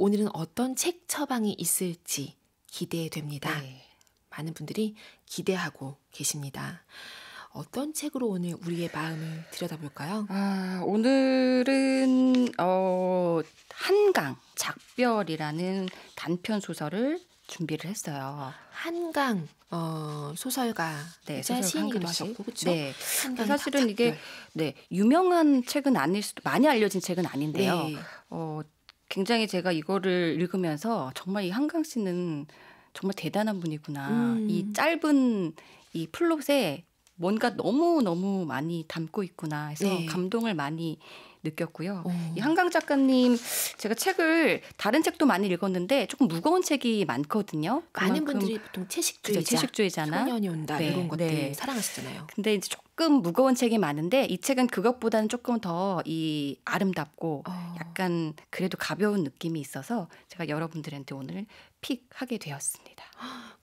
오늘은 어떤 책 처방이 있을지 기대됩니다. 네. 많은 분들이 기대하고 계십니다. 어떤 책으로 오늘 우리의 마음을 들여다볼까요? 오늘은 한강 작별이라는 단편 소설을 준비를 했어요. 한강 소설가, 네, 시인이기도 한강 씨. 하셨고, 그렇죠? 네. 한강의 사실은 이게 작별. 유명한 책은 아닐 수도, 많이 알려진 책은 아닌데요. 네. 굉장히 제가 이거를 읽으면서 정말 이 한강 씨는 정말 대단한 분이구나. 이 짧은 이 플롯에 뭔가 너무 많이 담고 있구나 해서 네. 감동을 많이 느꼈고요. 오. 이 한강 작가님 제가 책을 다른 책도 많이 읽었는데 조금 무거운 책이 많거든요. 많은 그만큼 분들이 보통 채식주의자, 채식주의자나 소년이 온다 네, 이런 것들 네. 사랑하시잖아요. 근데 이제 조금 무거운 책이 많은데 이 책은 그것보다는 조금 더 이 아름답고 약간 그래도 가벼운 느낌이 있어서 제가 여러분들한테 오늘 픽하게 되었습니다.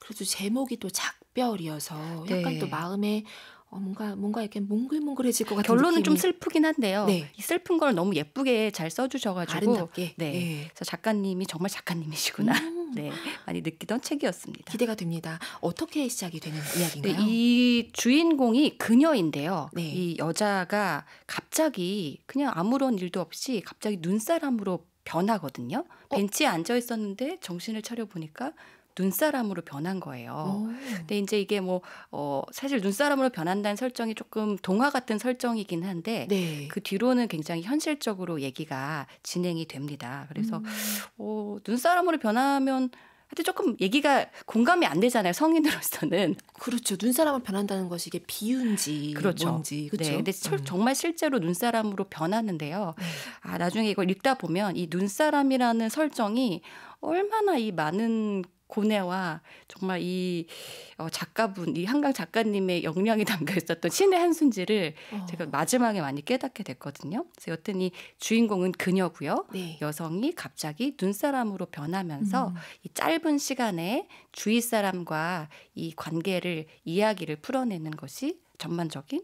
그래도 제목이 또 작별이어서 약간 네. 또 마음에 뭔가 이렇게 몽글몽글해질 것 같은 결론은 느낌이. 좀 슬프긴 한데요. 네. 이 슬픈 걸 너무 예쁘게 잘 써주셔가지고 아름답게. 네. 네. 그래서 작가님이 정말 작가님이시구나. 네, 많이 느끼던 책이었습니다. 기대가 됩니다. 어떻게 시작이 되는 이야기인가요? 네, 이 주인공이 그녀인데요. 네. 이 여자가 갑자기 그냥 아무런 일도 없이 갑자기 눈사람으로 변하거든요. 벤치에 앉아 있었는데 정신을 차려 보니까 눈사람으로 변한 거예요. 근데 이제 이게 사실 눈사람으로 변한다는 설정이 조금 동화 같은 설정이긴 한데 네. 그 뒤로는 굉장히 현실적으로 얘기가 진행이 됩니다. 그래서 눈사람으로 변하면 하여튼 조금 얘기가 공감이 안 되잖아요. 성인으로서는. 그렇죠. 눈사람을 변한다는 것이 이게 비유인지 그렇죠. 뭔지. 그렇죠. 네, 근데 정말 실제로 눈사람으로 변하는데요. 나중에 이걸 읽다 보면 이 눈사람이라는 설정이 얼마나 이 많은 고뇌와 정말 이 작가분, 이 한강 작가님의 역량이 담겨 있었던 신의 한 수인지를 제가 마지막에 많이 깨닫게 됐거든요. 그래서 여튼 이 주인공은 그녀고요. 네. 여성이 갑자기 눈사람으로 변하면서 이 짧은 시간에 주위 사람과 이 관계를 이야기를 풀어내는 것이 전반적인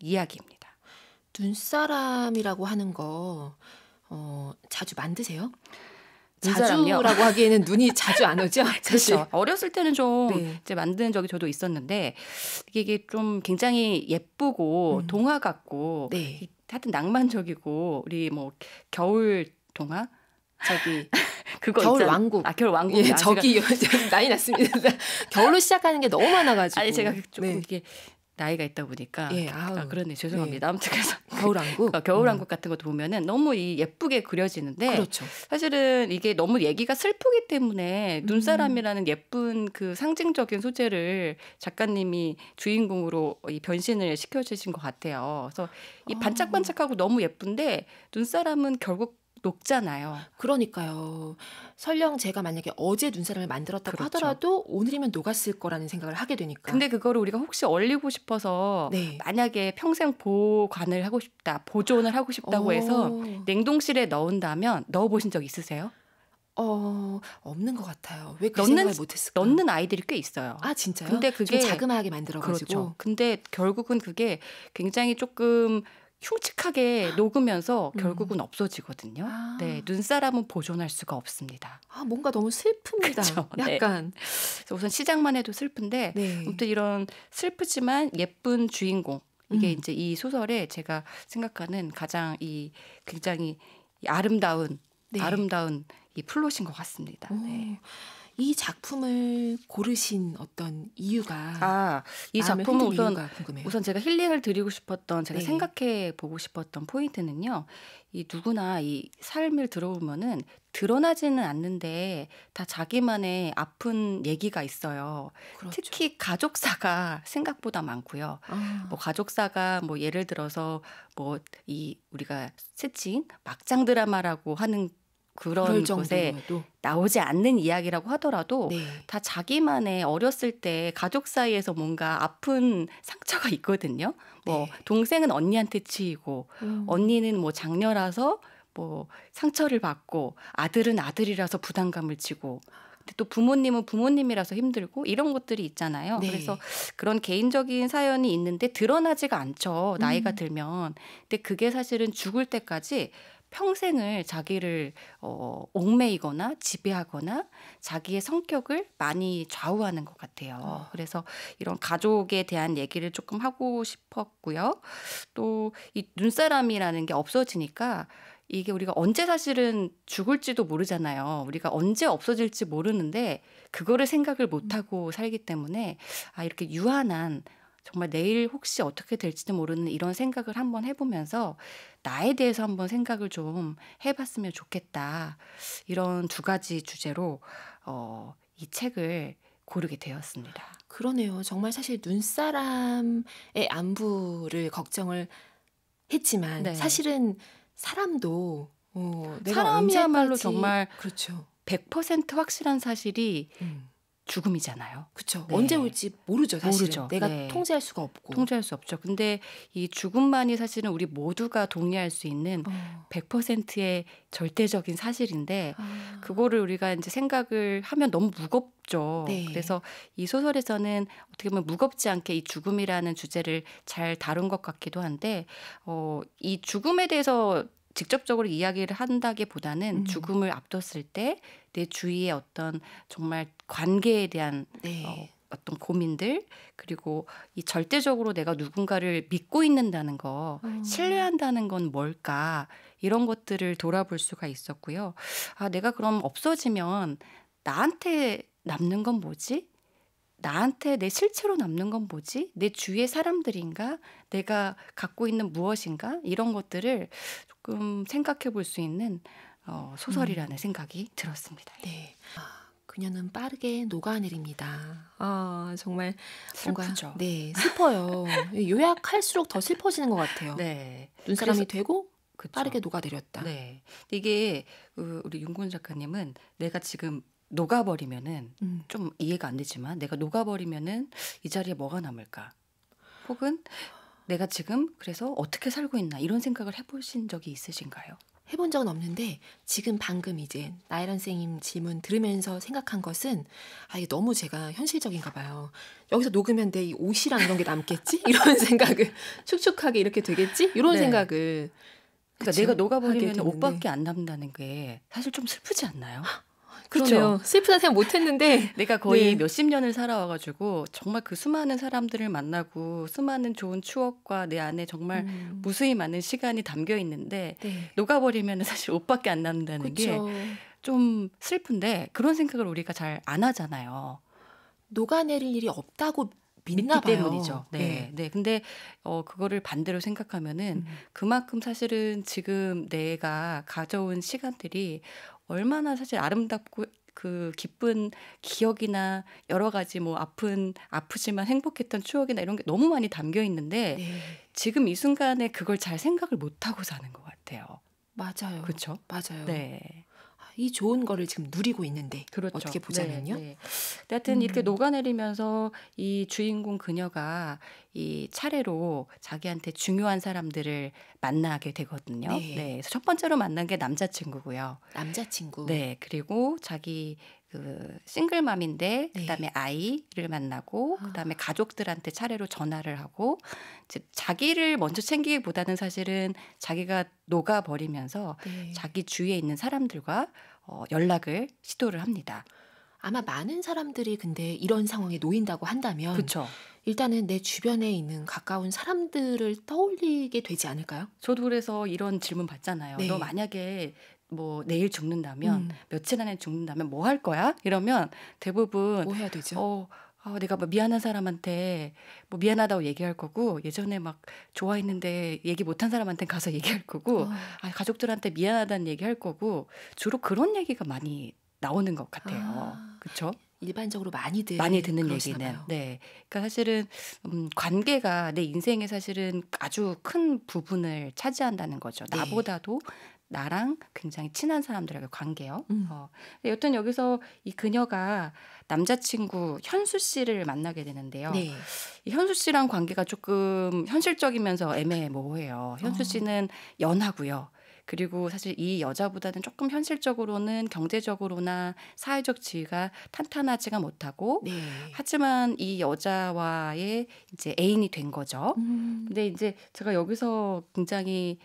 이야기입니다. 눈사람이라고 하는 거 자주 만드세요? 눈사람요? 자주라고 하기에는 눈이 자주 안 오죠? 사실. 그렇죠. 어렸을 때는 좀 네. 이제 만드는 적이 저도 있었는데 이게 좀 굉장히 예쁘고 동화 같고 네. 하여튼 낭만적이고 우리 겨울 동화 그거 겨울 있잖아요. 왕국. 겨울 왕국. 예, 저기 난리 났습니다. 겨울로 시작하는 게 너무 많아가지고. 아니 제가 조금 네. 이게 나이가 있다 보니까 예, 그러네 죄송합니다. 아무튼 그래서 겨울왕국 겨울왕국 같은 것도 보면은 너무 예쁘게 그려지는데 그렇죠. 사실은 이게 너무 얘기가 슬프기 때문에 눈사람이라는 예쁜 그 상징적인 소재를 작가님이 주인공으로 이 변신을 시켜주신 것 같아요. 그래서 이 반짝반짝하고 너무 예쁜데 눈사람은 결국 녹잖아요. 그러니까요. 설령 제가 만약에 어제 눈사람을 만들었다고 그렇죠. 하더라도 오늘이면 녹았을 거라는 생각을 하게 되니까. 근데 그거를 우리가 혹시 얼리고 싶어서 네. 만약에 평생 보관을 하고 싶다, 보존을 하고 싶다고 해서 냉동실에 넣은다면 넣어보신 적 있으세요? 없는 것 같아요. 왜 그 생각을 못했을까? 넣는 아이들이 꽤 있어요. 아 진짜요? 근데 그게 좀 자그마하게 만들어가지고. 그렇죠. 근데 결국은 그게 굉장히 조금 흉측하게 녹으면서 결국은 없어지거든요. 네, 눈사람은 보존할 수가 없습니다. 뭔가 너무 슬픕니다. 그렇죠. 약간. 그래서 우선 시작만 해도 슬픈데 네. 아무튼 이런 슬프지만 예쁜 주인공 이게 이제 이 소설에 제가 생각하는 가장 굉장히 아름다운 이 플롯인 것 같습니다. 네. 이 작품을 고르신 어떤 이유가 이 작품은 궁금해요. 우선 제가 힐링을 드리고 싶었던 제가 네. 생각해 보고 싶었던 포인트는요. 이 누구나 이 삶을 들어보면은 드러나지는 않는데 다 자기만의 아픈 얘기가 있어요. 그렇죠. 특히 가족사가 생각보다 많고요. 가족사가 예를 들어서 우리가 스친 막장 드라마라고 하는 그런 곳에 나오지 않는 이야기라고 하더라도 네. 다 자기만의 어렸을 때 가족 사이에서 뭔가 아픈 상처가 있거든요. 네. 동생은 언니한테 치이고 언니는 장녀라서 상처를 받고 아들은 아들이라서 부담감을 지고 근데 또 부모님은 부모님이라서 힘들고 이런 것들이 있잖아요. 네. 그래서 그런 개인적인 사연이 있는데 드러나지가 않죠. 나이가 들면. 근데 그게 사실은 죽을 때까지 평생을 자기를 얽매이거나 지배하거나 자기의 성격을 많이 좌우하는 것 같아요. 그래서 이런 가족에 대한 얘기를 조금 하고 싶었고요. 또 이 눈사람이라는 게 없어지니까 이게 우리가 언제 사실은 죽을지도 모르잖아요. 우리가 언제 없어질지 모르는데 그거를 생각을 못하고 살기 때문에 이렇게 유한한 정말 내일 혹시 어떻게 될지도 모르는 이런 생각을 한번 해보면서 나에 대해서 한번 생각을 좀 해봤으면 좋겠다. 이런 두 가지 주제로 이 책을 고르게 되었습니다. 그러네요. 정말 사실 눈사람의 안부를 걱정을 했지만 네. 사실은 사람도 내가 사람이야말로 언제까지 정말 그렇죠. 100% 확실한 사실이 음. 죽음이잖아요. 그렇죠. 네. 언제 올지 모르죠, 사실은. 모르죠. 내가 네. 통제할 수가 없고. 통제할 수 없죠. 근데 이 죽음만이 사실은 우리 모두가 동의할 수 있는 100%의 절대적인 사실인데 그거를 우리가 이제 생각을 하면 너무 무겁죠. 네. 그래서 이 소설에서는 어떻게 보면 무겁지 않게 이 죽음이라는 주제를 잘 다룬 것 같기도 한데 이 죽음에 대해서 직접적으로 이야기를 한다기보다는 죽음을 앞뒀을 때 내 주위의 어떤 정말 관계에 대한 네. 어떤 고민들 그리고 이 절대적으로 내가 누군가를 믿고 있는다는 거 신뢰한다는 건 뭘까 이런 것들을 돌아볼 수가 있었고요. 내가 그럼 없어지면 나한테 남는 건 뭐지? 나한테 내 실체로 남는 건 뭐지? 내 주위의 사람들인가? 내가 갖고 있는 무엇인가? 이런 것들을 조금 생각해 볼 수 있는 소설이라는 생각이 들었습니다. 네. 그녀는 빠르게 녹아내립니다. 정말 슬프죠. 뭔가 네, 슬퍼요. 요약할수록 더 슬퍼지는 것 같아요. 네. 눈사람이 그래서- 되고 그쵸. 빠르게 녹아내렸다. 네. 이게 우리 윤곤 작가님은 내가 지금 녹아버리면은 좀 이해가 안 되지만 내가 녹아버리면은 이 자리에 뭐가 남을까? 혹은 내가 지금 그래서 어떻게 살고 있나 이런 생각을 해보신 적이 있으신가요? 해본 적은 없는데 지금 방금 이제 나혜란 선생님 질문 들으면서 생각한 것은 이게 너무 제가 현실적인가 봐요. 여기서 녹으면 내 이 옷이랑 이런 게 남겠지? 이런 생각을 축축하게 이렇게 되겠지? 이런 네. 생각을 그러니까 그쵸? 내가 하게 녹아버리면 됐는데. 옷밖에 안 남는다는 게 사실 좀 슬프지 않나요? 그러네요. 슬프다 생각 못했는데 내가 거의 네. 몇십 년을 살아와가지고 정말 그 수많은 사람들을 만나고 수많은 좋은 추억과 내 안에 정말 무수히 많은 시간이 담겨 있는데 네. 녹아버리면 사실 옷밖에 안 남는다는 게 그렇죠. 좀 슬픈데 그런 생각을 우리가 잘 안 하잖아요. 녹아내릴 일이 없다고 믿나 믿기 봐요. 때문이죠. 네. 근데 그거를 반대로 생각하면은 그만큼 사실은 지금 내가 가져온 시간들이 얼마나 사실 아름답고 그 기쁜 기억이나 여러 가지 뭐 아프지만 행복했던 추억이나 이런 게 너무 많이 담겨 있는데 네. 지금 이 순간에 그걸 잘 생각을 못 하고 사는 것 같아요. 맞아요. 그렇죠? 맞아요. 네. 이 좋은 거를 지금 누리고 있는데 그렇죠. 어떻게 보자면요. 네. 하여튼 이렇게 녹아내리면서 이 주인공 그녀가 이 차례로 자기한테 중요한 사람들을 만나게 되거든요. 네. 그래서 첫 번째로 만난 게 남자친구고요. 남자친구. 네. 그리고 자기 그 싱글맘인데 네. 그다음에 아이를 만나고 그다음에 가족들한테 차례로 전화를 하고 이제 자기를 먼저 챙기기보다는 사실은 자기가 녹아버리면서 네. 자기 주위에 있는 사람들과 연락을 시도를 합니다. 아마 많은 사람들이 근데 이런 상황에 놓인다고 한다면 그렇죠. 일단은 내 주변에 있는 가까운 사람들을 떠올리게 되지 않을까요? 저도 그래서 이런 질문 받잖아요. 네. 너 만약에 뭐 내일 죽는다면 며칠 안에 죽는다면 뭐 할 거야? 이러면 대부분 뭐 해야 되죠? 내가 뭐 미안한 사람한테 뭐 미안하다고 얘기할 거고 예전에 막 좋아했는데 얘기 못한 사람한테 가서 얘기할 거고 가족들한테 미안하다는 얘기할 거고 주로 그런 얘기가 많이 나오는 것 같아요. 그렇죠? 일반적으로 많이들 많이 듣는 그러시나 얘기는. 봐요. 네. 그러니까 사실은 관계가 내 인생에 사실은 아주 큰 부분을 차지한다는 거죠. 네. 나보다도 나랑 굉장히 친한 사람들하고의 관계요. 여튼 여기서 이 그녀가 남자친구 현수 씨를 만나게 되는데요. 네. 이 현수 씨랑 관계가 조금 현실적이면서 애매모호해요. 현수 씨는 연하고요. 그리고 사실 이 여자보다는 조금 현실적으로는 경제적으로나 사회적 지위가 탄탄하지가 못하고 네. 하지만 이 여자와의 이제 애인이 된 거죠. 근데 이제 제가 여기서 굉장히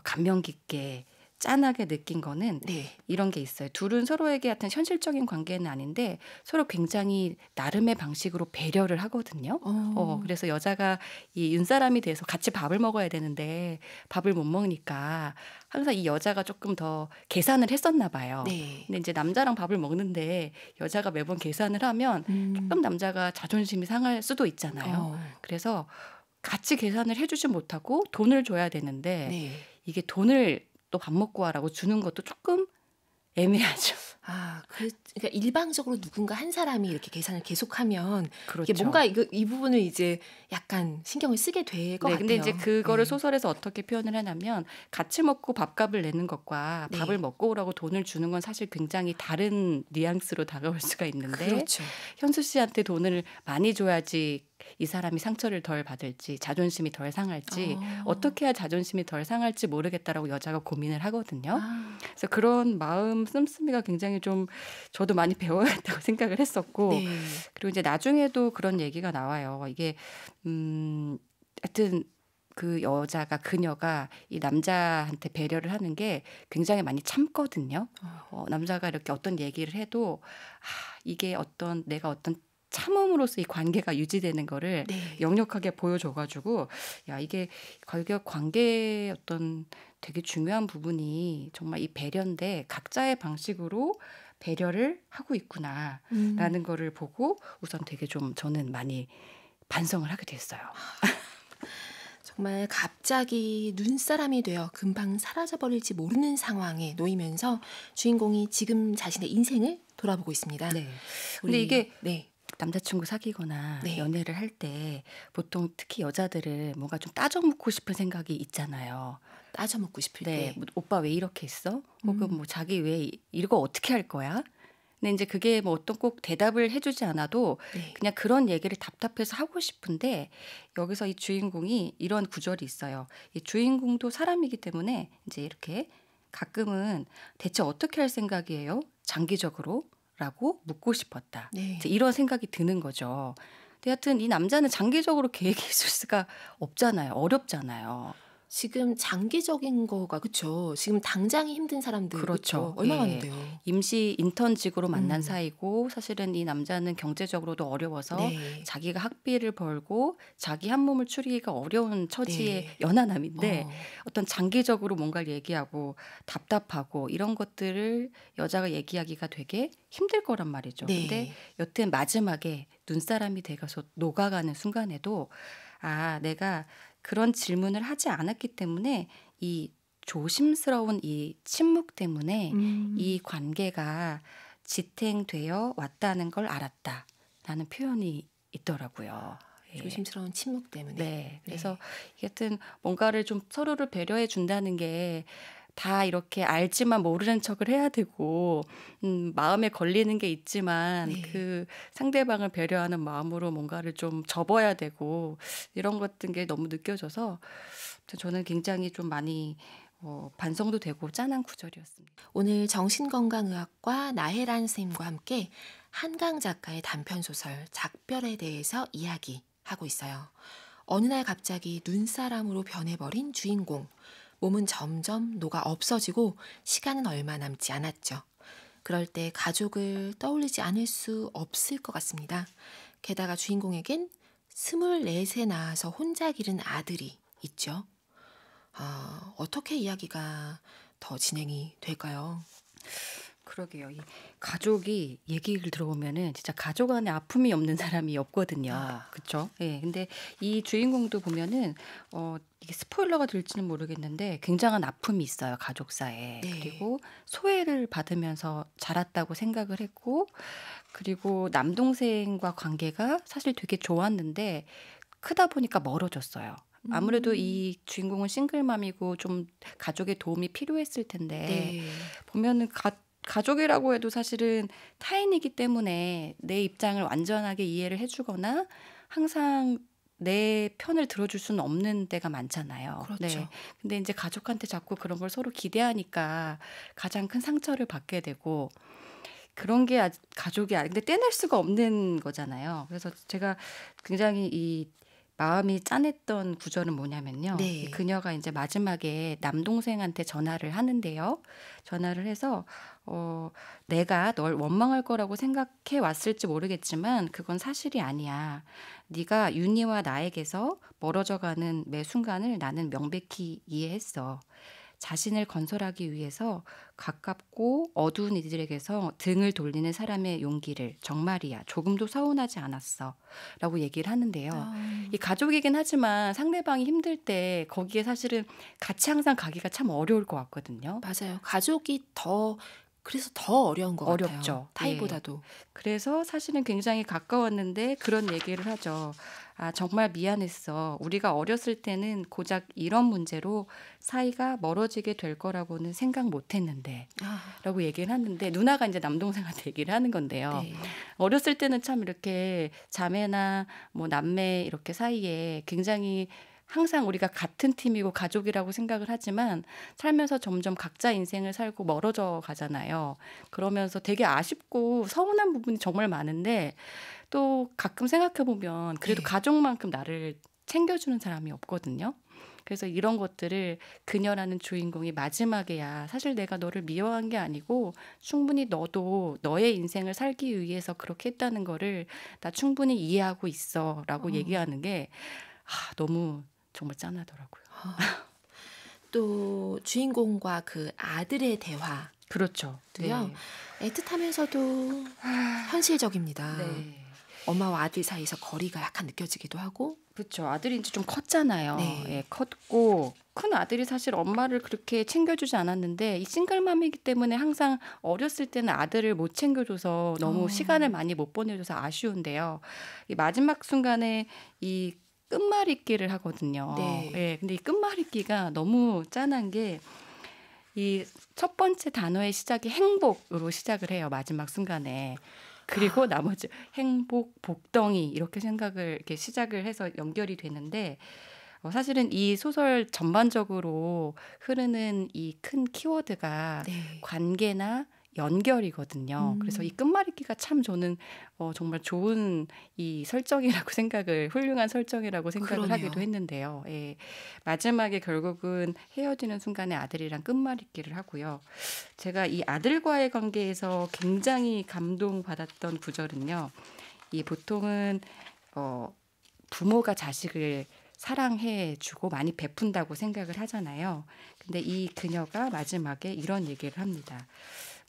감명 깊게 짠하게 느낀 거는 네. 이런 게 있어요. 둘은 서로에게 하여튼 현실적인 관계는 아닌데 서로 굉장히 나름의 방식으로 배려를 하거든요. 어. 그래서 여자가 이 윤사람이 돼서 같이 밥을 먹어야 되는데 밥을 못 먹으니까 항상 이 여자가 조금 더 계산을 했었나 봐요. 네. 근데 이제 남자랑 밥을 먹는데 여자가 매번 계산을 하면 조금 음. 남자가 자존심이 상할 수도 있잖아요. 어. 그래서 같이 계산을 해주지 못하고 돈을 줘야 되는데 네. 이게 돈을 또 밥 먹고 와라고 주는 것도 조금 애매하죠. 그러니까 일방적으로 누군가 한 사람이 이렇게 계산을 계속하면 이게 그렇죠. 뭔가 이 부분을 이제 약간 신경을 쓰게 될 것 네, 근데 같아요. 이제 그거를 네. 소설에서 어떻게 표현을 하냐면 같이 먹고 밥값을 내는 것과 네. 밥을 먹고 오라고 돈을 주는 건 사실 굉장히 다른 뉘앙스로 다가올 수가 있는데 그렇죠. 현수 씨한테 돈을 많이 줘야지 이 사람이 상처를 덜 받을지 자존심이 덜 상할지 어떻게 해야 자존심이 덜 상할지 모르겠다라고 여자가 고민을 하거든요. 아, 그래서 그런 마음 씀씀이가 굉장히 좀 저도 많이 배워야겠다고 생각을 했었고 네. 그리고 이제 나중에도 그런 얘기가 나와요. 이게 하여튼 그 여자가 그녀가 이 남자한테 배려를 하는 게 굉장히 많이 참거든요. 남자가 이렇게 어떤 얘기를 해도 이게 내가 어떤 참음으로써 이 관계가 유지되는 거를 네. 역력하게 보여줘가지고 야 이게 관계의 어떤 되게 중요한 부분이 정말 이 배려인데 각자의 방식으로 배려를 하고 있구나라는 거를 보고 우선 되게 좀 저는 많이 반성을 하게 됐어요. 정말 갑자기 눈사람이 되어 금방 사라져버릴지 모르는 상황에 놓이면서 주인공이 지금 자신의 인생을 돌아보고 있습니다. 네. 근데 이게 네. 남자친구 사귀거나 네. 연애를 할 때 보통 특히 여자들은 뭔가 좀 따져묻고 싶은 생각이 있잖아요. 따져 묻고 싶을 네, 때. 뭐, 오빠 왜 이렇게 했어? 혹은 뭐 자기 왜 이거 어떻게 할 거야? 근데 이제 그게 뭐 어떤 꼭 대답을 해주지 않아도 네. 그냥 그런 얘기를 답답해서 하고 싶은데 여기서 이 주인공이 이런 구절이 있어요. 이 주인공도 사람이기 때문에 이제 이렇게 가끔은 대체 어떻게 할 생각이에요? 장기적으로? 라고 묻고 싶었다. 네. 이제 이런 생각이 드는 거죠. 근데 하여튼 이 남자는 장기적으로 계획이 있을 수가 없잖아요. 어렵잖아요. 지금 장기적인 거가 그쵸. 지금 당장이 힘든 사람들 그렇죠. 그쵸. 얼마나 예. 많은데요. 임시 인턴직으로 만난 음. 사이고 사실은 이 남자는 경제적으로도 어려워서 네. 자기가 학비를 벌고 자기 한 몸을 추리기가 어려운 처지의 네. 연하남인데 어. 어떤 장기적으로 뭔가를 얘기하고 답답하고 이런 것들을 여자가 얘기하기가 되게 힘들 거란 말이죠. 근데 네. 여튼 마지막에 눈사람이 돼가서 녹아가는 순간에도 내가 그런 질문을 하지 않았기 때문에 이 조심스러운 이 침묵 때문에 이 관계가 지탱되어 왔다는 걸 알았다라는 표현이 있더라고요. 예. 조심스러운 침묵 때문에. 네. 그래서 여하튼 뭔가를 좀 서로를 배려해 준다는 게 다 이렇게 알지만 모르는 척을 해야 되고 마음에 걸리는 게 있지만 네. 그 상대방을 배려하는 마음으로 뭔가를 좀 접어야 되고 이런 것들 게 너무 느껴져서 저는 굉장히 좀 많이 반성도 되고 짠한 구절이었습니다. 오늘 정신건강의학과 나혜란 선생님과 함께 한강 작가의 단편소설 작별에 대해서 이야기하고 있어요. 어느 날 갑자기 눈사람으로 변해버린 주인공. 몸은 점점 녹아 없어지고 시간은 얼마 남지 않았죠. 그럴 때 가족을 떠올리지 않을 수 없을 것 같습니다. 게다가 주인공에겐 24세 낳아서 혼자 기른 아들이 있죠. 어떻게 이야기가 더 진행이 될까요? 그러게요. 이 가족이 얘기를 들어보면은 진짜 가족 안에 아픔이 없는 사람이 없거든요. 그렇죠? 예. 근데 이 주인공도 보면은 이게 스포일러가 될지는 모르겠는데 굉장한 아픔이 있어요, 가족사에. 네. 그리고 소외를 받으면서 자랐다고 생각을 했고 그리고 남동생과 관계가 사실 되게 좋았는데 크다 보니까 멀어졌어요. 아무래도 이 주인공은 싱글맘이고 좀 가족의 도움이 필요했을 텐데 네. 보면은 가족이라고 해도 사실은 타인이기 때문에 내 입장을 완전하게 이해를 해주거나 항상 내 편을 들어줄 수는 없는 때가 많잖아요. 그렇죠. 네. 근데 이제 가족한테 자꾸 그런 걸 서로 기대하니까 가장 큰 상처를 받게 되고 그런 게 가족이 근데 떼낼 수가 없는 거잖아요. 그래서 제가 굉장히 이 마음이 짠했던 구절은 뭐냐면요. 네. 그녀가 이제 마지막에 남동생한테 전화를 하는데요. 전화를 해서 내가 널 원망할 거라고 생각해 왔을지 모르겠지만 그건 사실이 아니야. 네가 윤희와 나에게서 멀어져가는 매 순간을 나는 명백히 이해했어. 자신을 건설하기 위해서 가깝고 어두운 이들에게서 등을 돌리는 사람의 용기를 정말이야. 조금도 서운하지 않았어. 라고 얘기를 하는데요. 이 가족이긴 하지만 상대방이 힘들 때 거기에 사실은 같이 항상 가기가 참 어려울 것 같거든요. 맞아요. 가족이 그래서 더 어려운 것 같아요. 어렵죠. 타인보다도. 그래서 사실은 굉장히 가까웠는데 그런 얘기를 하죠. 아, 정말 미안했어. 우리가 어렸을 때는 고작 이런 문제로 사이가 멀어지게 될 거라고는 생각 못 했는데. 라고 얘기를 하는데 누나가 이제 남동생한테 얘기를 하는 건데요. 네. 어렸을 때는 참 이렇게 자매나 뭐 남매 이렇게 사이에 굉장히 항상 우리가 같은 팀이고 가족이라고 생각을 하지만 살면서 점점 각자 인생을 살고 멀어져 가잖아요. 그러면서 되게 아쉽고 서운한 부분이 정말 많은데 또 가끔 생각해 보면 그래도 네. 가족만큼 나를 챙겨주는 사람이 없거든요. 그래서 이런 것들을 그녀라는 주인공이 마지막에야 사실 내가 너를 미워한 게 아니고 충분히 너도 너의 인생을 살기 위해서 그렇게 했다는 거를 나 충분히 이해하고 있어라고 얘기하는 게 너무 정말 짠하더라고요. 또 주인공과 그 아들의 대화도요. 그렇죠. 애틋하면서도 현실적입니다. 네. 엄마와 아들 사이에서 거리가 약간 느껴지기도 하고. 그렇죠. 아들이 이제 좀 컸잖아요. 네. 예, 컸고 큰 아들이 사실 엄마를 그렇게 챙겨주지 않았는데 이 싱글맘이기 때문에 항상 어렸을 때는 아들을 못 챙겨줘서 너무 시간을 많이 못 보내줘서 아쉬운데요. 이 마지막 순간에 이 끝말잇기를 하거든요. 네. 예, 근데 이 끝말잇기가 너무 짠한 게 이 첫 번째 단어의 시작이 행복으로 시작을 해요. 마지막 순간에. 그리고 나머지 행복, 복덩이 이렇게 생각을 이렇게 시작을 해서 연결이 되는데 사실은 이 소설 전반적으로 흐르는 이 큰 키워드가 네. 관계나 연결이거든요. 그래서 이 끝말잇기가 참 저는 정말 좋은 이 설정이라고 훌륭한 설정이라고 생각을 그러네요. 하기도 했는데요. 예, 마지막에 결국은 헤어지는 순간에 아들이랑 끝말잇기를 하고요. 제가 이 아들과의 관계에서 굉장히 감동받았던 구절은요. 이 보통은 부모가 자식을 사랑해주고 많이 베푼다고 생각을 하잖아요. 근데 이 그녀가 마지막에 이런 얘기를 합니다.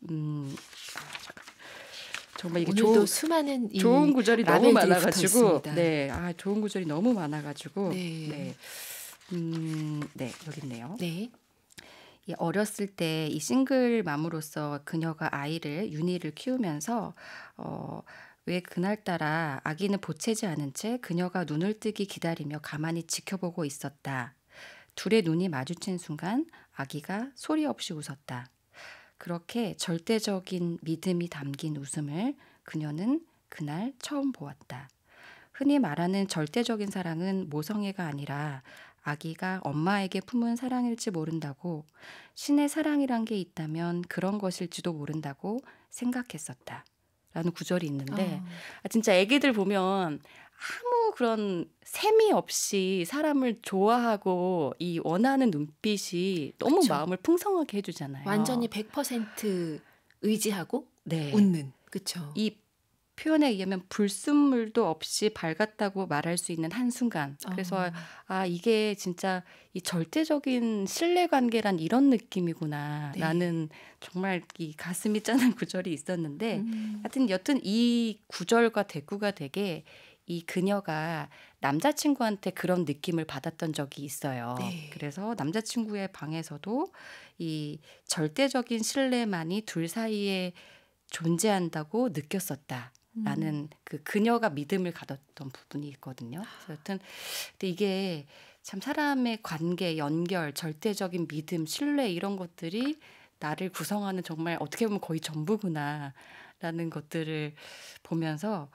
잠깐. 정말 이게 오늘도 수많은 좋은 구절이 너무 많아가지고, 네, 좋은 구절이 너무 많아가지고, 네, 네, 여기 있네요. 네. 이 어렸을 때 이 싱글맘으로서 그녀가 아이를 윤희를 키우면서 왜 그날따라 아기는 보채지 않은 채 그녀가 눈을 뜨기 기다리며 가만히 지켜보고 있었다. 둘의 눈이 마주친 순간 아기가 소리 없이 웃었다. 그렇게 절대적인 믿음이 담긴 웃음을 그녀는 그날 처음 보았다. 흔히 말하는 절대적인 사랑은 모성애가 아니라 아기가 엄마에게 품은 사랑일지 모른다고, 신의 사랑이란 게 있다면 그런 것일지도 모른다고 생각했었다. 라는 구절이 있는데 진짜 애기들 보면 아무 그런 셈이 없이 사람을 좋아하고 이 원하는 눈빛이 너무 그쵸. 마음을 풍성하게 해주잖아요. 완전히 100% 의지하고 네. 웃는. 그렇죠. 이 표현에 의하면 불순물도 없이 밝았다고 말할 수 있는 한순간. 그래서 이게 진짜 이 절대적인 신뢰관계란 이런 느낌이구나. 네. 라는 정말 이 가슴이 짠한 구절이 있었는데 여튼 이 구절과 대꾸가 되게 이 그녀가 남자친구한테 그런 느낌을 받았던 적이 있어요. 네. 그래서 남자친구의 방에서도 이 절대적인 신뢰만이 둘 사이에 존재한다고 느꼈었다. 라는 그 그녀가 믿음을 가졌던 부분이 있거든요. 그래서 여튼 근데 이게 참 사람의 관계, 연결, 절대적인 믿음, 신뢰 이런 것들이 나를 구성하는 정말 어떻게 보면 거의 전부구나라는 것들을 보면서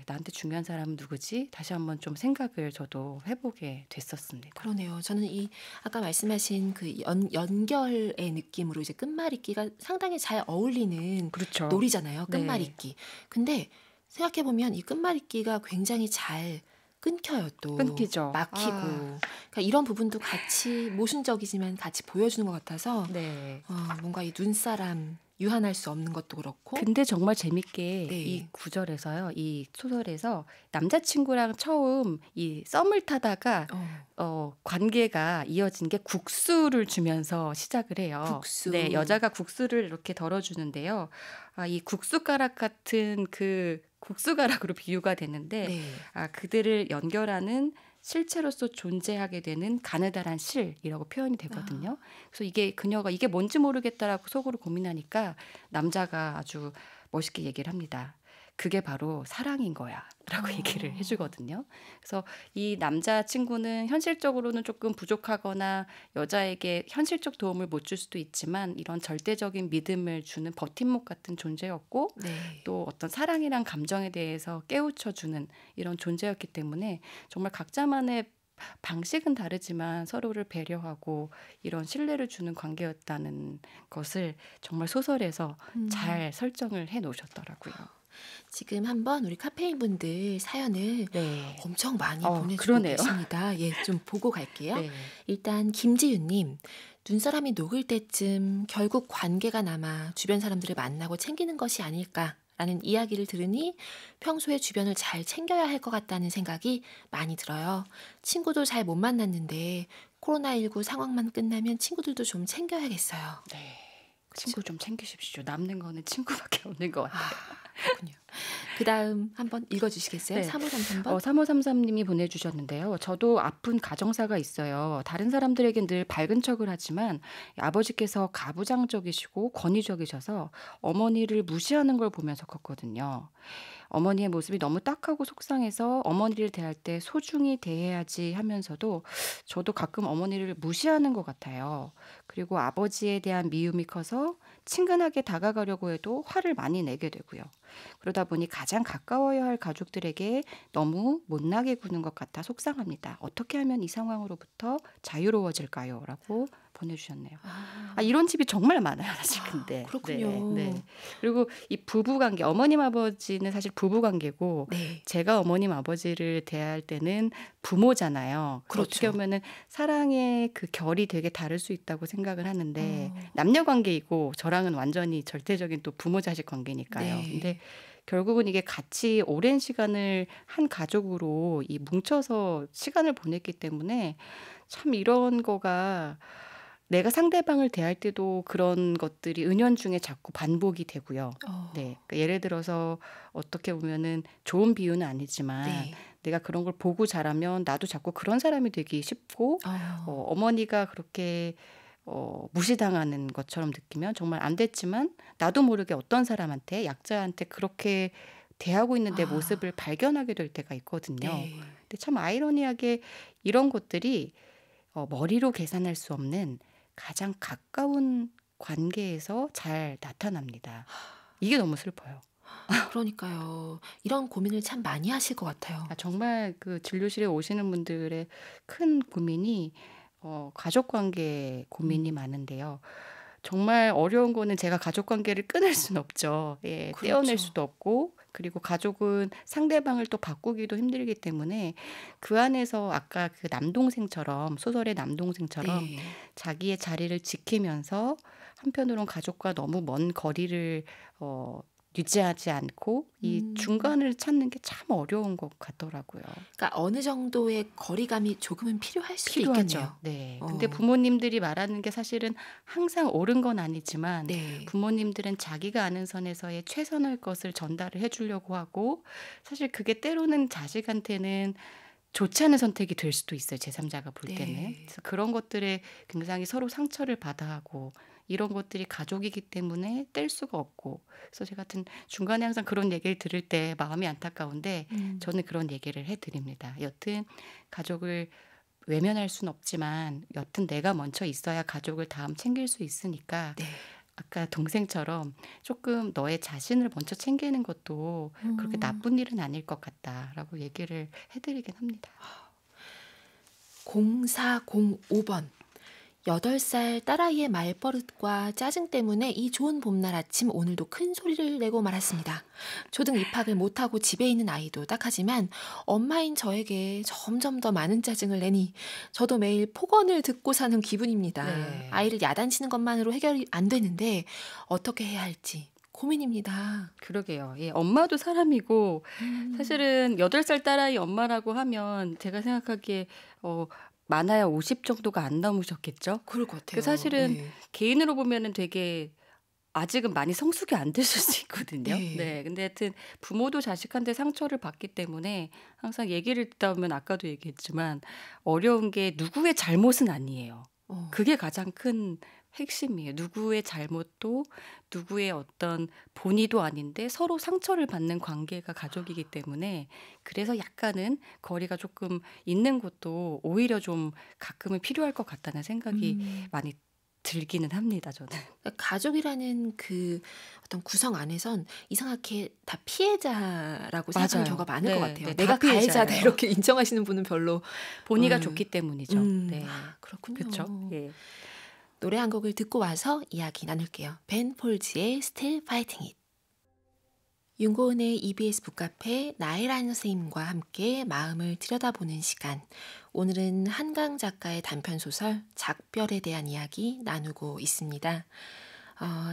나한테 중요한 사람은 누구지? 다시 한번 좀 생각을 저도 해보게 됐었습니다. 그러네요. 저는 이 아까 말씀하신 그 연결의 느낌으로 이제 끝말잇기가 상당히 잘 어울리는 그렇죠. 놀이잖아요. 네. 끝말잇기. 근데 생각해 보면 이 끝말잇기가 굉장히 잘 끊겨요 또. 끊기죠. 막히고. 그러니까 이런 부분도 같이 모순적이지만 같이 보여주는 것 같아서 네. 뭔가 이 눈사람 유한할 수 없는 것도 그렇고. 근데 정말 재밌게 네. 이 구절에서요, 이 소설에서 남자친구랑 처음 이 썸을 타다가 관계가 이어진 게 국수를 주면서 시작을 해요. 국수. 네, 여자가 국수를 이렇게 덜어주는데요. 이 국수가락 같은 그 국수가락으로 비유가 되는데 네. 그들을 연결하는 실체로서 존재하게 되는 가느다란 실이라고 표현이 되거든요. 그래서 그녀가 이게 뭔지 모르겠다라고 속으로 고민하니까 남자가 아주 멋있게 얘기를 합니다. 그게 바로 사랑인 거야 라고 얘기를 해주거든요. 그래서 이 남자친구는 현실적으로는 조금 부족하거나 여자에게 현실적 도움을 못 줄 수도 있지만 이런 절대적인 믿음을 주는 버팀목 같은 존재였고 네. 또 어떤 사랑이란 감정에 대해서 깨우쳐주는 이런 존재였기 때문에 정말 각자만의 방식은 다르지만 서로를 배려하고 이런 신뢰를 주는 관계였다는 것을 정말 소설에서 잘 설정을 해 놓으셨더라고요. 지금 한번 우리 카페인 분들 사연을 네. 엄청 많이 보내주고 그러네요. 계십니다. 예, 좀 보고 갈게요. 네. 일단 김지윤님, 눈사람이 녹을 때쯤 결국 관계가 남아 주변 사람들을 만나고 챙기는 것이 아닐까라는 이야기를 들으니 평소에 주변을 잘 챙겨야 할 것 같다는 생각이 많이 들어요. 친구도 잘 못 만났는데 코로나19 상황만 끝나면 친구들도 좀 챙겨야겠어요. 네. 친구 좀 챙기십시오. 남는 거는 친구밖에 없는 것 같아요. 그렇군요. 그 다음 한번 읽어주시겠어요? 네. 3533번? 3533님이 보내주셨는데요. 저도 아픈 가정사가 있어요. 다른 사람들에겐 늘 밝은 척을 하지만 아버지께서 가부장적이시고 권위적이셔서 어머니를 무시하는 걸 보면서 컸거든요. 어머니의 모습이 너무 딱하고 속상해서 어머니를 대할 때 소중히 대해야지 하면서도 저도 가끔 어머니를 무시하는 것 같아요. 그리고 아버지에 대한 미움이 커서 친근하게 다가가려고 해도 화를 많이 내게 되고요. 그러다 보니 가장 가까워야 할 가족들에게 너무 못나게 구는 것 같아 속상합니다. 어떻게 하면 이 상황으로부터 자유로워질까요? 라고 보내주셨네요. 이런 집이 정말 많아요, 사실 근데. 그렇군요. 네. 그리고 이 부부관계, 어머님 아버지는 사실 부부관계고 네. 제가 어머님 아버지를 대할 때는 부모잖아요. 그렇죠. 어떻게 보면은 사랑의 그 결이 되게 다를 수 있다고 생각을 하는데 남녀 관계이고 저랑은 완전히 절대적인 또 부모 자식 관계니까요. 네. 근데 결국은 이게 같이 오랜 시간을 한 가족으로 이 뭉쳐서 시간을 보냈기 때문에 참 이런 거가 내가 상대방을 대할 때도 그런 것들이 은연중에 자꾸 반복이 되고요. 네, 그러니까 예를 들어서 어떻게 보면은 좋은 비유는 아니지만 네. 내가 그런 걸 보고 자라면 나도 자꾸 그런 사람이 되기 쉽고 어머니가 그렇게 무시당하는 것처럼 느끼면 정말 안 됐지만 나도 모르게 어떤 사람한테 약자한테 그렇게 대하고 있는 내 모습을 발견하게 될 때가 있거든요. 네. 근데 참 아이러니하게 이런 것들이 머리로 계산할 수 없는 가장 가까운 관계에서 잘 나타납니다. 이게 너무 슬퍼요. 그러니까요. 이런 고민을 참 많이 하실 것 같아요. 정말 그 진료실에 오시는 분들의 큰 고민이 가족 관계 고민이 많은데요. 정말 어려운 거는 제가 가족 관계를 끊을 수는 없죠. 예, 그렇죠. 떼어낼 수도 없고 그리고 가족은 상대방을 또 바꾸기도 힘들기 때문에 그 안에서 아까 그 남동생처럼 소설의 남동생처럼 네. 자기의 자리를 지키면서 한편으론 가족과 너무 먼 거리를 유지하지 않고 이 중간을 찾는 게 참 어려운 것 같더라고요. 그러니까 어느 정도의 거리감이 조금은 필요할 수도 필요하죠. 있겠네요. 네. 근데 부모님들이 말하는 게 사실은 항상 옳은 건 아니지만 네. 부모님들은 자기가 아는 선에서의 최선의 것을 전달을 해주려고 하고 사실 그게 때로는 자식한테는 좋지 않은 선택이 될 수도 있어요. 제3자가 볼 네. 때는. 그래서 그런 것들에 굉장히 서로 상처를 받아 하고 이런 것들이 가족이기 때문에 뗄 수가 없고 그래서 제가 같은 중간에 항상 그런 얘기를 들을 때 마음이 안타까운데 저는 그런 얘기를 해드립니다. 여튼 가족을 외면할 수는 없지만 여튼 내가 먼저 있어야 가족을 다음 챙길 수 있으니까 네. 아까 동생처럼 조금 너의 자신을 먼저 챙기는 것도 그렇게 나쁜 일은 아닐 것 같다라고 얘기를 해드리긴 합니다. 0405번. 8살 딸아이의 말버릇과 짜증 때문에 이 좋은 봄날 아침 오늘도 큰 소리를 내고 말았습니다. 초등 입학을 못하고 집에 있는 아이도 딱하지만 엄마인 저에게 점점 더 많은 짜증을 내니 저도 매일 폭언을 듣고 사는 기분입니다. 네. 아이를 야단치는 것만으로 해결이 안 되는데 어떻게 해야 할지 고민입니다. 그러게요. 예, 엄마도 사람이고 음, 사실은 8살 딸아이 엄마라고 하면 제가 생각하기에 많아야 50 정도가 안 넘으셨겠죠? 그럴 것 그 같아요. 사실은 네. 개인으로 보면은 되게 아직은 많이 성숙이 안 되실 수 있거든요. 네. 네. 근데 하여튼 부모도 자식한테 상처를 받기 때문에 항상 얘기를 듣다 보면 아까도 얘기했지만 어려운 게 누구의 잘못은 아니에요. 어, 그게 가장 큰 핵심이에요. 누구의 잘못도 누구의 어떤 본의도 아닌데 서로 상처를 받는 관계가 가족이기 때문에 그래서 약간은 거리가 조금 있는 것도 오히려 좀 가끔은 필요할 것 같다는 생각이 음. 많이 들기는 합니다, 저는. 그러니까 가족이라는 그 어떤 구성 안에선 이상하게 다 피해자라고 생각하는 맞아요. 경우가 많을 것 네, 같아요. 네, 내가 다 피해자예요. 가해자다 이렇게 인정하시는 분은 별로. 본의가 음, 좋기 때문이죠. 네. 그렇군요. 그렇죠. 예. 노래 한 곡을 듣고 와서 이야기 나눌게요. 벤 폴즈의 Still Fighting It. 윤고은의 EBS 북카페 나혜란 선생님과 함께 마음을 들여다보는 시간. 오늘은 한강 작가의 단편소설 작별에 대한 이야기 나누고 있습니다.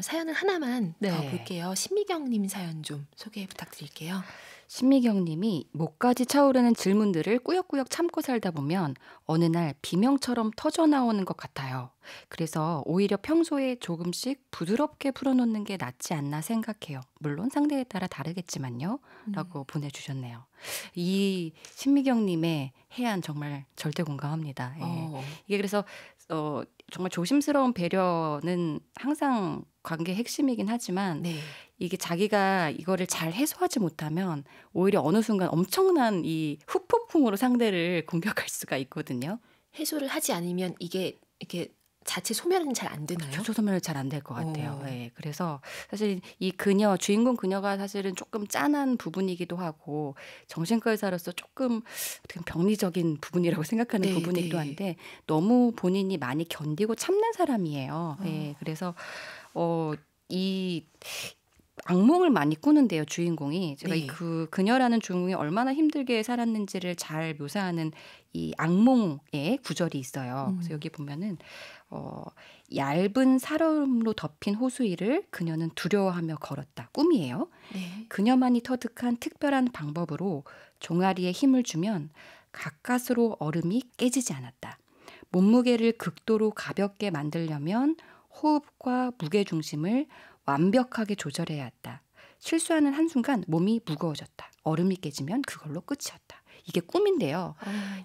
사연을 하나만 더 네. 볼게요. 신미경님 사연 좀 소개 부탁드릴게요. 신미경 님이 목까지 차오르는 질문들을 꾸역꾸역 참고 살다 보면 어느 날 비명처럼 터져 나오는 것 같아요. 그래서 오히려 평소에 조금씩 부드럽게 풀어놓는 게 낫지 않나 생각해요. 물론 상대에 따라 다르겠지만요. 라고 보내주셨네요. 이 신미경 님의 해안 정말 절대 공감합니다. 예. 어, 이게 그래서 정말 조심스러운 배려는 항상 관계의 핵심이긴 하지만 네. 이게 자기가 이거를 잘 해소하지 못하면 오히려 어느 순간 엄청난 이 후폭풍으로 상대를 공격할 수가 있거든요. 해소를 하지 않으면 이게 이렇게 자체 소멸은 잘 안 되나요? 교조 소멸 잘 안 될 것 같아요. 어. 예, 그래서 사실 이 그녀 주인공 그녀가 사실은 조금 짠한 부분이기도 하고 정신과 의사로서 조금 어떻게 보면 병리적인 부분이라고 생각하는 네, 부분이기도 네. 한데 너무 본인이 많이 견디고 참는 사람이에요. 예, 그래서 이 악몽을 많이 꾸는데요, 주인공이. 제가 네. 그 그녀라는 주인공이 얼마나 힘들게 살았는지를 잘 묘사하는 이 악몽의 구절이 있어요. 그래서 여기 보면은 얇은 살얼음으로 덮인 호수 위를 그녀는 두려워하며 걸었다. 꿈이에요. 네. 그녀만이 터득한 특별한 방법으로 종아리에 힘을 주면 가까스로 얼음이 깨지지 않았다. 몸무게를 극도로 가볍게 만들려면 호흡과 무게중심을 완벽하게 조절해야 했다. 실수하는 한순간 몸이 무거워졌다. 얼음이 깨지면 그걸로 끝이었다. 이게 꿈인데요.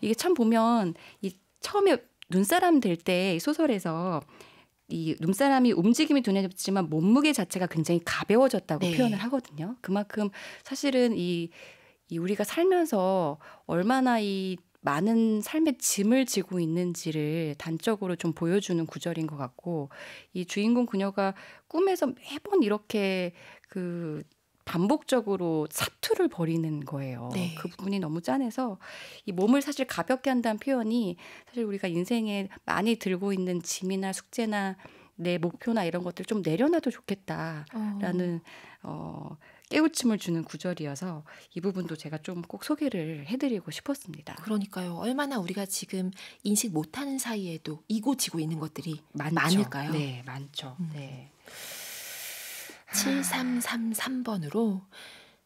이게 참 보면 이 처음에 눈사람 될 때 소설에서 이 눈사람이 움직임이 둔해졌지만 몸무게 자체가 굉장히 가벼워졌다고 네. 표현을 하거든요. 그만큼 사실은 이 우리가 살면서 얼마나 이 많은 삶의 짐을 지고 있는지를 단적으로 좀 보여주는 구절인 것 같고 이 주인공 그녀가 꿈에서 매번 이렇게 그 반복적으로 사투를 벌이는 거예요. 네. 그 부분이 너무 짠해서 이 몸을 사실 가볍게 한다는 표현이 사실 우리가 인생에 많이 들고 있는 짐이나 숙제나 내 목표나 이런 것들 좀 내려놔도 좋겠다라는 깨우침을 주는 구절이어서 이 부분도 제가 좀 꼭 소개를 해드리고 싶었습니다. 그러니까요. 얼마나 우리가 지금 인식 못하는 사이에도 이고 지고 있는 것들이 많죠. 많을까요? 네, 많죠. 네. 7333번으로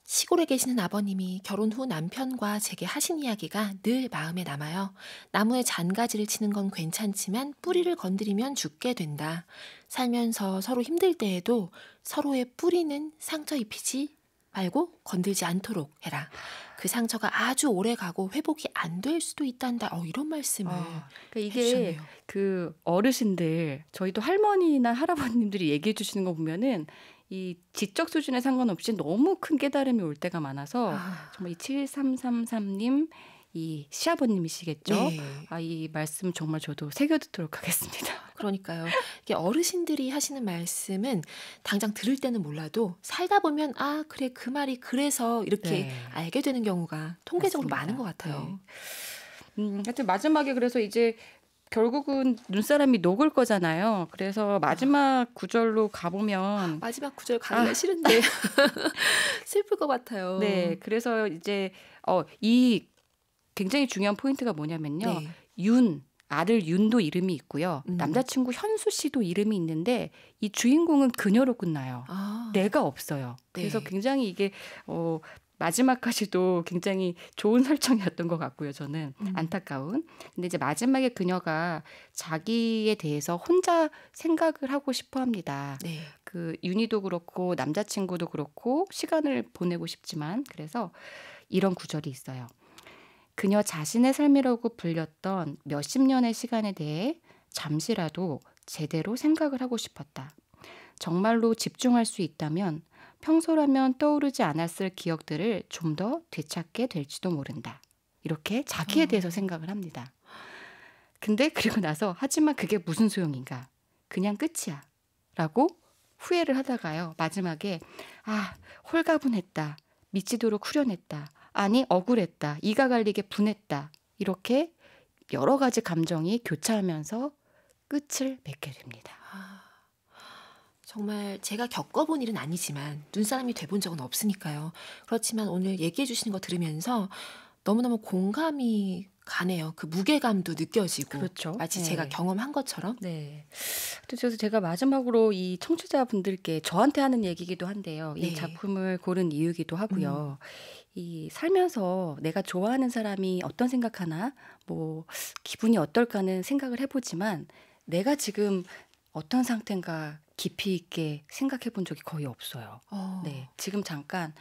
시골에 계시는 아버님이 결혼 후 남편과 제게 하신 이야기가 늘 마음에 남아요. 나무에 잔가지를 치는 건 괜찮지만 뿌리를 건드리면 죽게 된다. 살면서 서로 힘들 때에도 서로의 뿌리는 상처 입히지 말고 건들지 않도록 해라. 그 상처가 아주 오래 가고 회복이 안 될 수도 있단다. 이런 말씀을 그러니까 이게 해주셨네요. 그 어르신들 저희도 할머니나 할아버님들이 얘기해 주시는 거 보면은 이 지적 수준에 상관없이 너무 큰 깨달음이 올 때가 많아서 정말 이 7333님 이 시아버님이시겠죠. 네. 이 말씀 정말 저도 새겨 듣도록 하겠습니다. 그러니까요. 이게 어르신들이 하시는 말씀은 당장 들을 때는 몰라도 살다 보면 그래 그 말이 그래서 이렇게 네. 알게 되는 경우가 통계적으로 맞습니다. 많은 것 같아요. 하여튼 마지막에 그래서 이제 결국은 눈사람이 녹을 거잖아요. 그래서 마지막 구절로 가보면 마지막 구절 가기가 싫은데 슬플 것 같아요. 네, 그래서 이제 이 굉장히 중요한 포인트가 뭐냐면요. 네. 아들 윤도 이름이 있고요. 남자친구 현수 씨도 이름이 있는데 이 주인공은 그녀로 끝나요. 내가 없어요. 그래서 네. 굉장히 이게 마지막까지도 굉장히 좋은 설정이었던 것 같고요. 저는 안타까운. 근데 이제 마지막에 그녀가 자기에 대해서 혼자 생각을 하고 싶어 합니다. 네. 그 윤희도 그렇고 남자친구도 그렇고 시간을 보내고 싶지만 그래서 이런 구절이 있어요. 그녀 자신의 삶이라고 불렸던 몇십 년의 시간에 대해 잠시라도 제대로 생각을 하고 싶었다. 정말로 집중할 수 있다면 평소라면 떠오르지 않았을 기억들을 좀 더 되찾게 될지도 모른다. 이렇게 자기에 대해서 생각을 합니다. 근데 그리고 나서 하지만 그게 무슨 소용인가? 그냥 끝이야. 라고 후회를 하다가요. 마지막에 홀가분했다. 미치도록 후련했다. 아니 억울했다. 이가 갈리게 분했다. 이렇게 여러 가지 감정이 교차하면서 끝을 맺게 됩니다. 정말 제가 겪어본 일은 아니지만 눈사람이 돼본 적은 없으니까요. 그렇지만 오늘 얘기해 주시는 거 들으면서 너무너무 공감이 가네요. 그 무게감도 느껴지고 그렇죠. 마치 네. 제가 경험한 것처럼. 네. 그래서 제가 마지막으로 이 청취자분들께 저한테 하는 얘기기도 한데요. 이 네. 작품을 고른 이유기도 하고요. 이 살면서 내가 좋아하는 사람이 어떤 생각하나 뭐 기분이 어떨까는 생각을 해보지만 내가 지금 어떤 상태인가 깊이 있게 생각해 본 적이 거의 없어요. 네. 지금 잠깐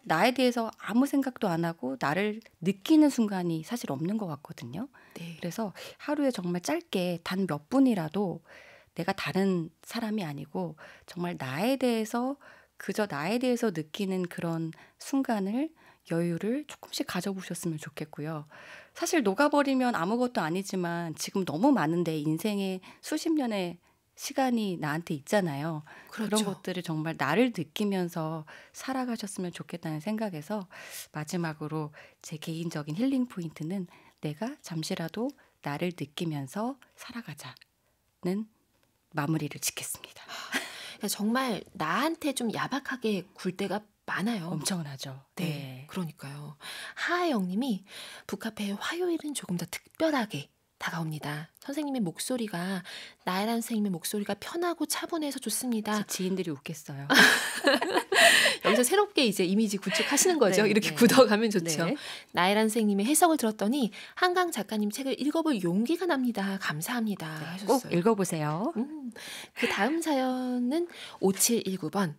나에 대해서 아무 생각도 안 하고 나를 느끼는 순간이 사실 없는 것 같거든요. 네. 그래서 하루에 정말 짧게 단 몇 분이라도 내가 다른 사람이 아니고 정말 나에 대해서 그저 나에 대해서 느끼는 그런 순간을 여유를 조금씩 가져보셨으면 좋겠고요. 사실 녹아버리면 아무것도 아니지만 지금 너무 많은데 인생의 수십 년의 시간이 나한테 있잖아요. 그렇죠. 그런 것들을 정말 나를 느끼면서 살아가셨으면 좋겠다는 생각에서 마지막으로 제 개인적인 힐링 포인트는 내가 잠시라도 나를 느끼면서 살아가자는 마무리를 짓겠습니다. 정말 나한테 좀 야박하게 굴 때가 많아요. 엄청나죠. 네. 그러니까요. 하하영님이 북카페의 화요일은 조금 더 특별하게 다가옵니다. 선생님의 목소리가 나혜란 선생님의 목소리가 편하고 차분해서 좋습니다. 지인들이 웃겠어요. 여기서 새롭게 이제 이미지 구축하시는 거죠. 네, 이렇게 네. 굳어가면 좋죠. 네. 나혜란 선생님의 해석을 들었더니 한강 작가님 책을 읽어볼 용기가 납니다. 감사합니다. 하셨어요. 꼭 읽어보세요. 그 다음 사연은 5719번.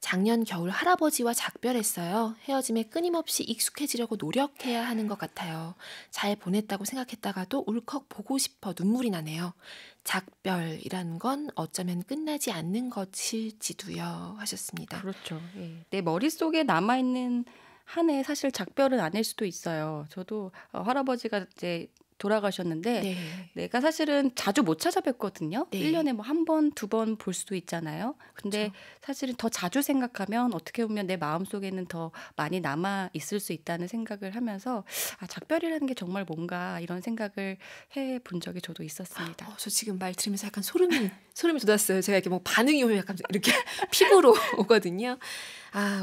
작년 겨울 할아버지와 작별했어요. 헤어짐에 끊임없이 익숙해지려고 노력해야 하는 것 같아요. 잘 보냈다고 생각했다가도 울컥 보고 싶어 눈물이 나네요. 작별이란 건 어쩌면 끝나지 않는 것일지도요. 하셨습니다. 그렇죠. 예. 내 머릿속에 남아있는 한 해 사실 작별은 아닐 수도 있어요. 저도 할아버지가 이제 돌아가셨는데 네. 내가 사실은 자주 못 찾아뵙거든요. 네. 1년에 뭐 한 번, 두 번 볼 수도 있잖아요. 근데 그렇죠. 사실은 더 자주 생각하면 어떻게 보면 내 마음속에는 더 많이 남아 있을 수 있다는 생각을 하면서 작별이라는 게 정말 뭔가 이런 생각을 해 본 적이 저도 있었습니다. 저 지금 말 들으면서 약간 소름이 돋았어요. 제가 이렇게 뭐 반응이 오면 약간 이렇게 피부로 오거든요.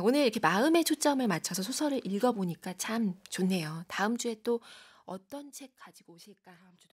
오늘 이렇게 마음의 초점을 맞춰서 소설을 읽어보니까 참 좋네요. 다음 주에 또 어떤 책 가지고 오실까?